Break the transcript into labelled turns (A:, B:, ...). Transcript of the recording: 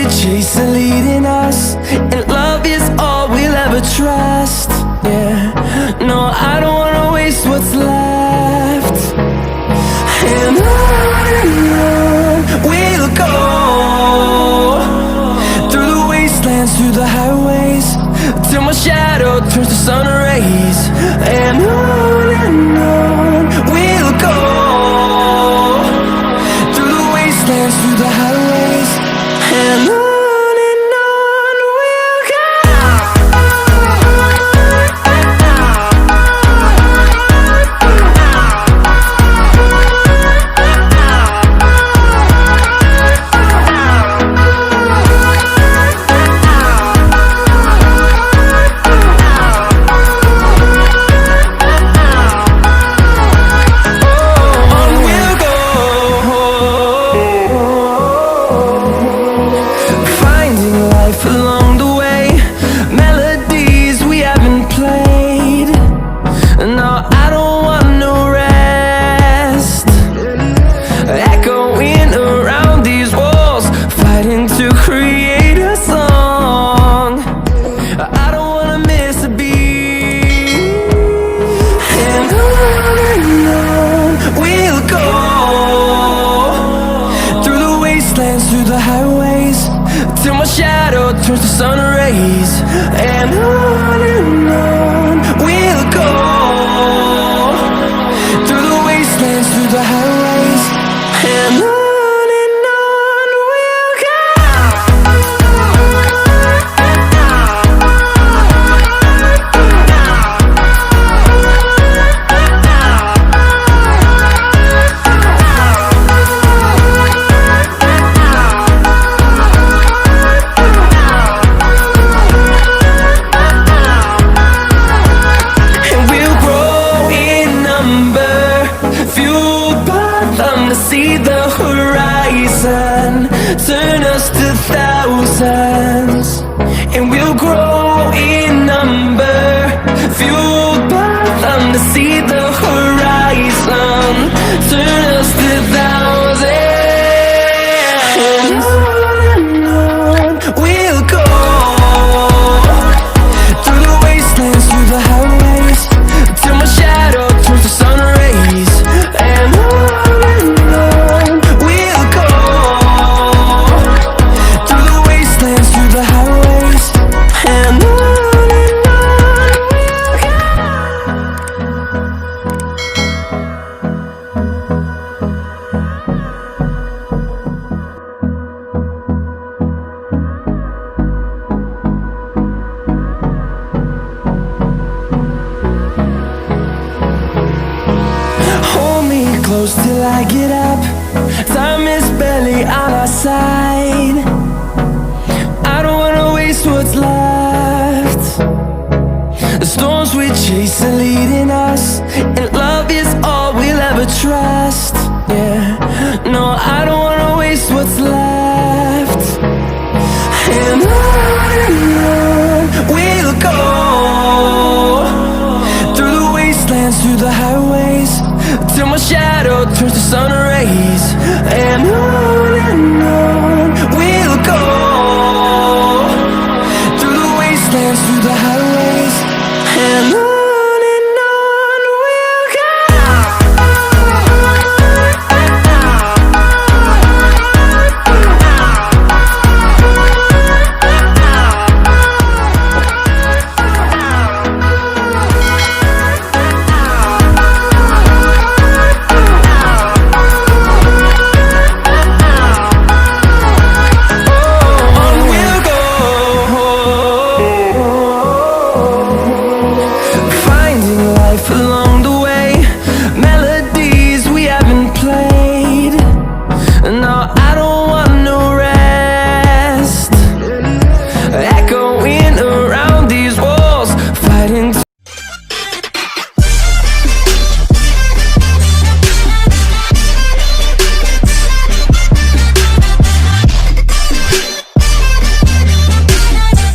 A: chase are leading us, and love is all we'll ever trust. Yeah, no, I don't wanna waste what's left. And on we'll go, through the wastelands, through the highways, till my shadow turns to sun rays. And on we'll go, through the wastelands, through the highways, and on. Along the way, melodies we haven't played. No, I don't want no rest, echoing around these walls, fighting to create a song. I don't wanna miss a beat. And on we'll go, through the wastelands, through the highways, till my shadow turns to sun rays. And on we'll go, through the wastelands, through the highways, and on we'll go. To see the horizon turn us to thousands, and we'll grow in number, fueled by them. To see the horizon turn us to thousands, and on we'll go, through the wastelands, through the highways, till my shadow turns to sun rays. And close till I get up, time is barely on our side. I don't wanna waste what's left. The storms we chase are leading us.